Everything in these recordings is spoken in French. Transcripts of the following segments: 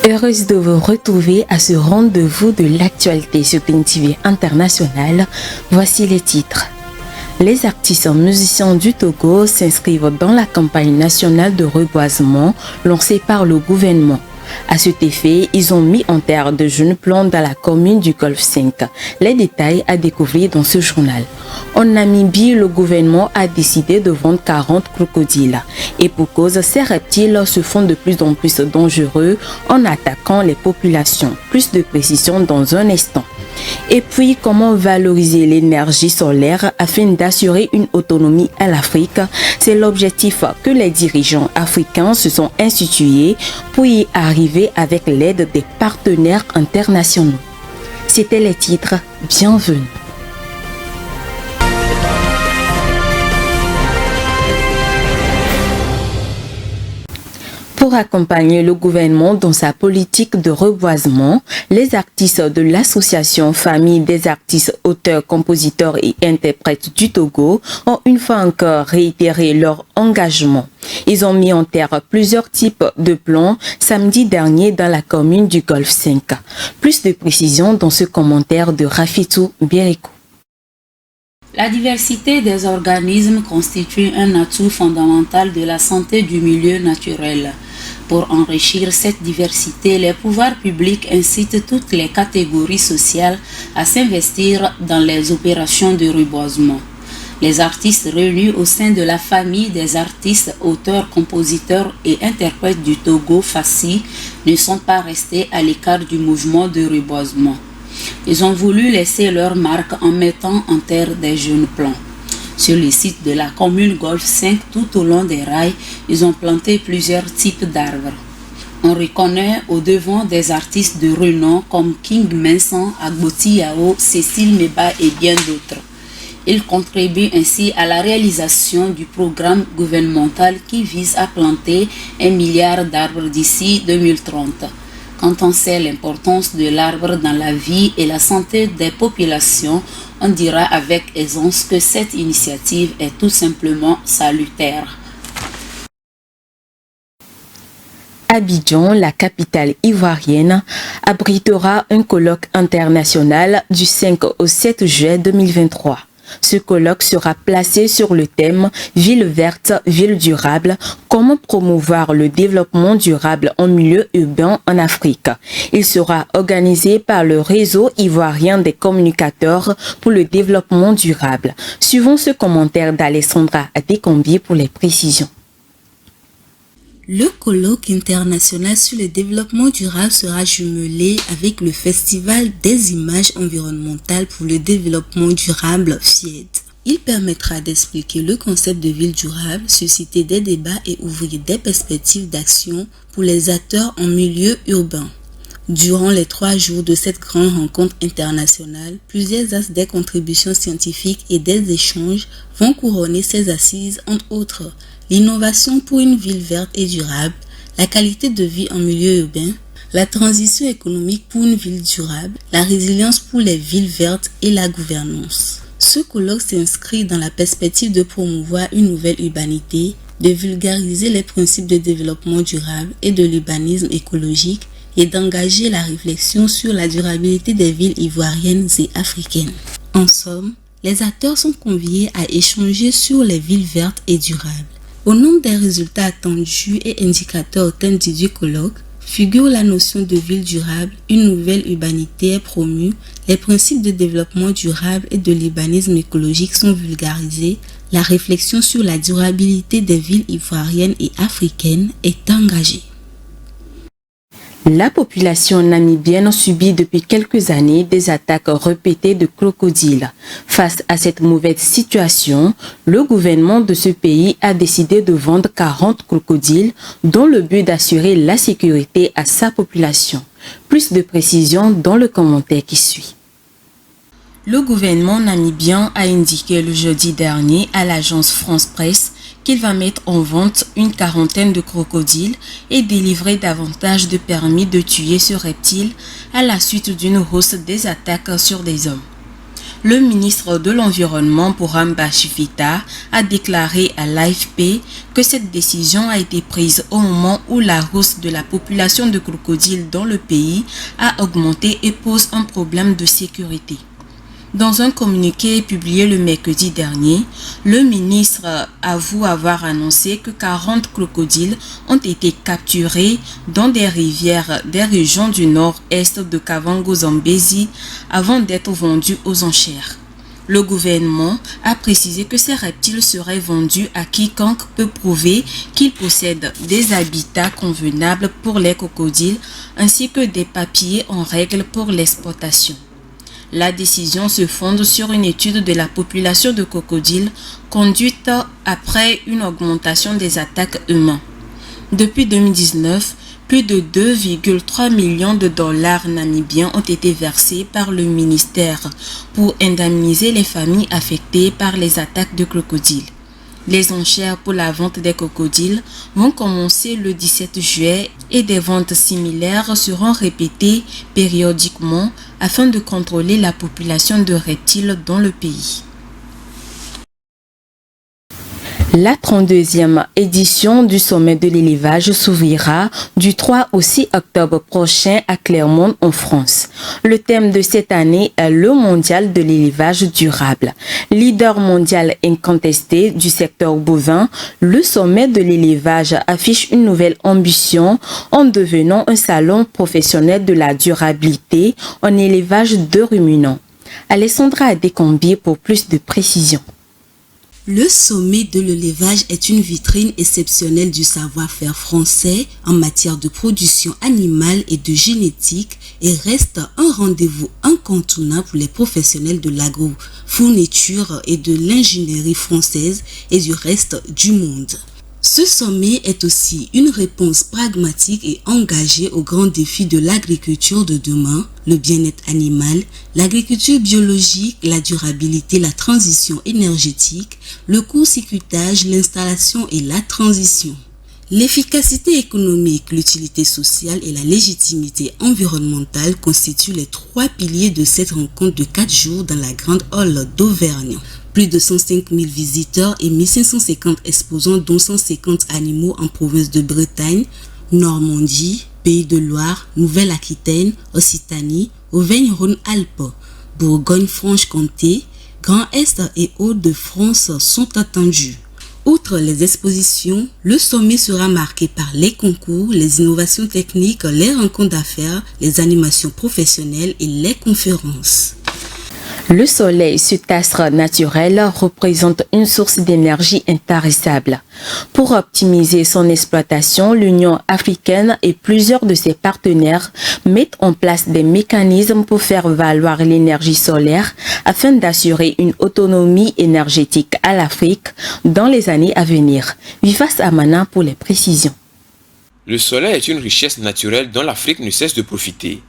Heureuse de vous retrouver à ce rendez-vous de l'actualité sur TNTV International. Voici les titres. Les artistes musiciens du Togo s'inscrivent dans la campagne nationale de reboisement lancée par le gouvernement. À cet effet, ils ont mis en terre de jeunes plants dans la commune du Golfe 5. Les détails à découvrir dans ce journal. En Namibie, le gouvernement a décidé de vendre 40 crocodiles. Et pour cause, ces reptiles se font de plus en plus dangereux en attaquant les populations. Plus de précision dans un instant. Et puis, comment valoriser l'énergie solaire afin d'assurer une autonomie à l'Afrique? C'est l'objectif que les dirigeants africains se sont institués pour y arriver avec l'aide des partenaires internationaux. C'était les titres. Bienvenue. Pour accompagner le gouvernement dans sa politique de reboisement, les artistes de l'association Famille des artistes, auteurs, compositeurs et interprètes du Togo ont une fois encore réitéré leur engagement. Ils ont mis en terre plusieurs types de plants samedi dernier dans la commune du Golfe 5. Plus de précisions dans ce commentaire de Rafitou Birikou. La diversité des organismes constitue un atout fondamental de la santé du milieu naturel. Pour enrichir cette diversité, les pouvoirs publics incitent toutes les catégories sociales à s'investir dans les opérations de reboisement. Les artistes réunis au sein de la famille des artistes, auteurs, compositeurs et interprètes du Togo, FACI, ne sont pas restés à l'écart du mouvement de reboisement. Ils ont voulu laisser leur marque en mettant en terre des jeunes plants. Sur les sites de la commune Golfe 5, tout au long des rails, ils ont planté plusieurs types d'arbres. On reconnaît au devant des artistes de renom comme King Vincent, Agboti Yao, Cécile Meba et bien d'autres. Ils contribuent ainsi à la réalisation du programme gouvernemental qui vise à planter 1 milliard d'arbres d'ici 2030. Quand on sait l'importance de l'arbre dans la vie et la santé des populations, on dira avec aisance que cette initiative est tout simplement salutaire. Abidjan, la capitale ivoirienne, abritera un colloque international du 5 au 7 juillet 2023. Ce colloque sera placé sur le thème « Ville verte, ville durable », comment promouvoir le développement durable en milieu urbain en Afrique. Il sera organisé par le réseau ivoirien des communicateurs pour le développement durable. Suivons ce commentaire d'Alessandra Adekombi pour les précisions. Le colloque international sur le développement durable sera jumelé avec le Festival des images environnementales pour le développement durable FIED. Il permettra d'expliquer le concept de ville durable, susciter des débats et ouvrir des perspectives d'action pour les acteurs en milieu urbain. Durant les 3 jours de cette grande rencontre internationale, plusieurs axes des contributions scientifiques et des échanges vont couronner ces assises, entre autres l'innovation pour une ville verte et durable, la qualité de vie en milieu urbain, la transition économique pour une ville durable, la résilience pour les villes vertes et la gouvernance. Ce colloque s'inscrit dans la perspective de promouvoir une nouvelle urbanité, de vulgariser les principes de développement durable et de l'urbanisme écologique et d'engager la réflexion sur la durabilité des villes ivoiriennes et africaines. En somme, les acteurs sont conviés à échanger sur les villes vertes et durables. Au nombre des résultats attendus et indicateurs au thème du colloque, figure la notion de ville durable, une nouvelle urbanité est promue, les principes de développement durable et de l'urbanisme écologique sont vulgarisés, la réflexion sur la durabilité des villes ivoiriennes et africaines est engagée. La population namibienne subit depuis quelques années des attaques répétées de crocodiles. Face à cette mauvaise situation, le gouvernement de ce pays a décidé de vendre 40 crocodiles dans le but d'assurer la sécurité à sa population. Plus de précisions dans le commentaire qui suit. Le gouvernement namibien a indiqué le jeudi dernier à l'agence France Presse qu'il va mettre en vente une 40aine de crocodiles et délivrer davantage de permis de tuer ce reptile à la suite d'une hausse des attaques sur des hommes. Le ministre de l'Environnement, Bourham Bachivita, a déclaré à l'AFP que cette décision a été prise au moment où la hausse de la population de crocodiles dans le pays a augmenté et pose un problème de sécurité. Dans un communiqué publié le mercredi dernier, le ministre avoue avoir annoncé que 40 crocodiles ont été capturés dans des rivières des régions du nord-est de Kavango-Zambezi avant d'être vendus aux enchères. Le gouvernement a précisé que ces reptiles seraient vendus à quiconque peut prouver qu'ils possèdent des habitats convenables pour les crocodiles ainsi que des papiers en règle pour l'exportation. La décision se fonde sur une étude de la population de crocodiles conduite après une augmentation des attaques humaines. Depuis 2019, plus de 2,3 millions de dollars namibiens ont été versés par le ministère pour indemniser les familles affectées par les attaques de crocodiles. Les enchères pour la vente des crocodiles vont commencer le 17 juillet et des ventes similaires seront répétées périodiquement afin de contrôler la population de reptiles dans le pays. La 32e édition du sommet de l'élevage s'ouvrira du 3 au 6 octobre prochain à Clermont en France. Le thème de cette année est le mondial de l'élevage durable. Leader mondial incontesté du secteur bovin, le sommet de l'élevage affiche une nouvelle ambition en devenant un salon professionnel de la durabilité en élevage de ruminants. Alessandra Adécambier pour plus de précisions. Le sommet de l'élevage est une vitrine exceptionnelle du savoir-faire français en matière de production animale et de génétique et reste un rendez-vous incontournable pour les professionnels de l'agrofourniture et de l'ingénierie française et du reste du monde. Ce sommet est aussi une réponse pragmatique et engagée aux grands défis de l'agriculture de demain, le bien-être animal, l'agriculture biologique, la durabilité, la transition énergétique, le court-circuitage, l'installation et la transition. L'efficacité économique, l'utilité sociale et la légitimité environnementale constituent les trois piliers de cette rencontre de 4 jours dans la Grande Halle d'Auvergne. Plus de 105 000 visiteurs et 1550 exposants dont 150 animaux en province de Bretagne, Normandie, Pays de Loire, Nouvelle-Aquitaine, Occitanie, Auvergne-Rhône-Alpes, Bourgogne-Franche-Comté, Grand Est et Hauts-de-France sont attendus. Outre les expositions, le sommet sera marqué par les concours, les innovations techniques, les rencontres d'affaires, les animations professionnelles et les conférences. Le soleil, cet astre naturel, représente une source d'énergie intarissable. Pour optimiser son exploitation, l'Union africaine et plusieurs de ses partenaires mettent en place des mécanismes pour faire valoir l'énergie solaire afin d'assurer une autonomie énergétique à l'Afrique dans les années à venir. Vivas Amana pour les précisions. Le soleil est une richesse naturelle dont l'Afrique ne cesse de profiter.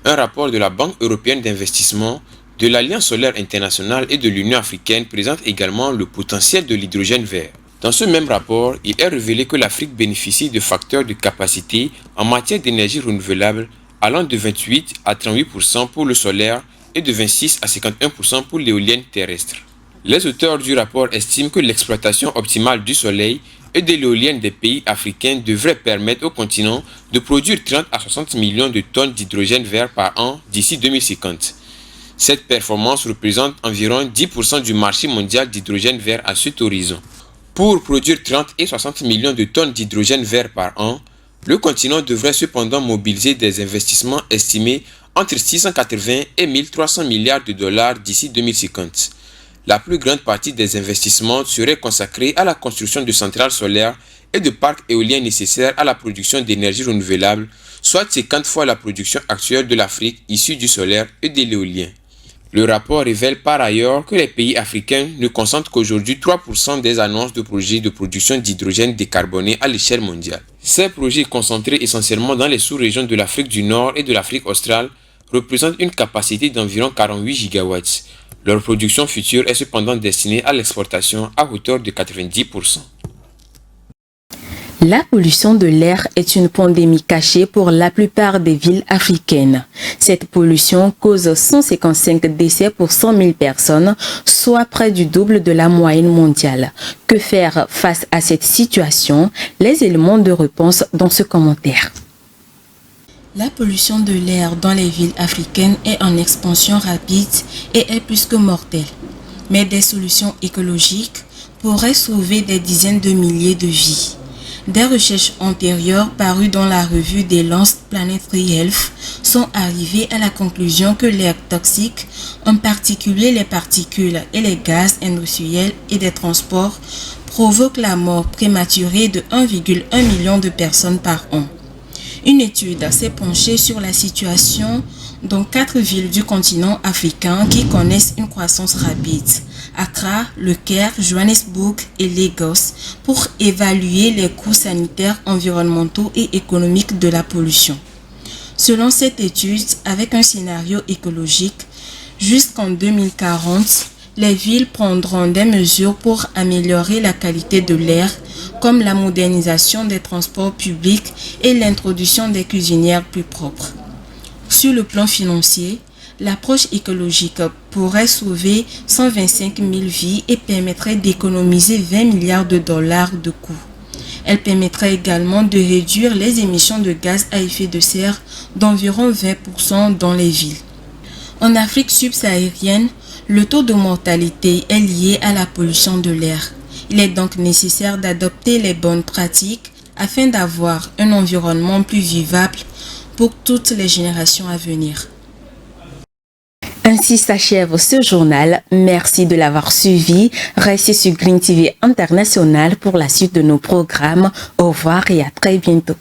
Un rapport de la Banque européenne d'investissement, de l'Alliance solaire internationale et de l'Union africaine présente également le potentiel de l'hydrogène vert. Dans ce même rapport, il est révélé que l'Afrique bénéficie de facteurs de capacité en matière d'énergie renouvelable allant de 28 à 38% pour le solaire et de 26 à 51% pour l'éolienne terrestre. Les auteurs du rapport estiment que l'exploitation optimale du soleil et de l'éolienne des pays africains devrait permettre au continent de produire 30 à 60 millions de tonnes d'hydrogène vert par an d'ici 2050. Cette performance représente environ 10% du marché mondial d'hydrogène vert à cet horizon. Pour produire 30 et 60 millions de tonnes d'hydrogène vert par an, le continent devrait cependant mobiliser des investissements estimés entre 680 et 1300 milliards de dollars d'ici 2050. La plus grande partie des investissements serait consacrée à la construction de centrales solaires et de parcs éoliens nécessaires à la production d'énergie renouvelable, soit 50 fois la production actuelle de l'Afrique issue du solaire et de l'éolien. Le rapport révèle par ailleurs que les pays africains ne concentrent qu'aujourd'hui 3% des annonces de projets de production d'hydrogène décarboné à l'échelle mondiale. Ces projets concentrés essentiellement dans les sous-régions de l'Afrique du Nord et de l'Afrique australe représentent une capacité d'environ 48 gigawatts. Leur production future est cependant destinée à l'exportation à hauteur de 90%. La pollution de l'air est une pandémie cachée pour la plupart des villes africaines. Cette pollution cause 155 décès pour 100 000 personnes, soit près du double de la moyenne mondiale. Que faire face à cette situation? Les éléments de réponse dans ce commentaire. La pollution de l'air dans les villes africaines est en expansion rapide et est plus que mortelle. Mais des solutions écologiques pourraient sauver des dizaines de milliers de vies. Des recherches antérieures parues dans la revue des Lancet Planetary Health sont arrivées à la conclusion que l'air toxique, en particulier les particules et les gaz industriels et des transports, provoque la mort prématurée de 1,1 million de personnes par an. Une étude s'est penchée sur la situation dans 4 villes du continent africain qui connaissent une croissance rapide, Accra, Le Caire, Johannesburg et Lagos, pour évaluer les coûts sanitaires, environnementaux et économiques de la pollution. Selon cette étude, avec un scénario écologique, jusqu'en 2040, les villes prendront des mesures pour améliorer la qualité de l'air, comme la modernisation des transports publics et l'introduction des cuisinières plus propres. Sur le plan financier, l'approche écologique pourrait sauver 125 000 vies et permettrait d'économiser 20 milliards de dollars de coûts. Elle permettrait également de réduire les émissions de gaz à effet de serre d'environ 20% dans les villes. En Afrique subsaharienne, le taux de mortalité est lié à la pollution de l'air. Il est donc nécessaire d'adopter les bonnes pratiques afin d'avoir un environnement plus vivable pour toutes les générations à venir. Ainsi s'achève ce journal. Merci de l'avoir suivi. Restez sur Green TV International pour la suite de nos programmes. Au revoir et à très bientôt.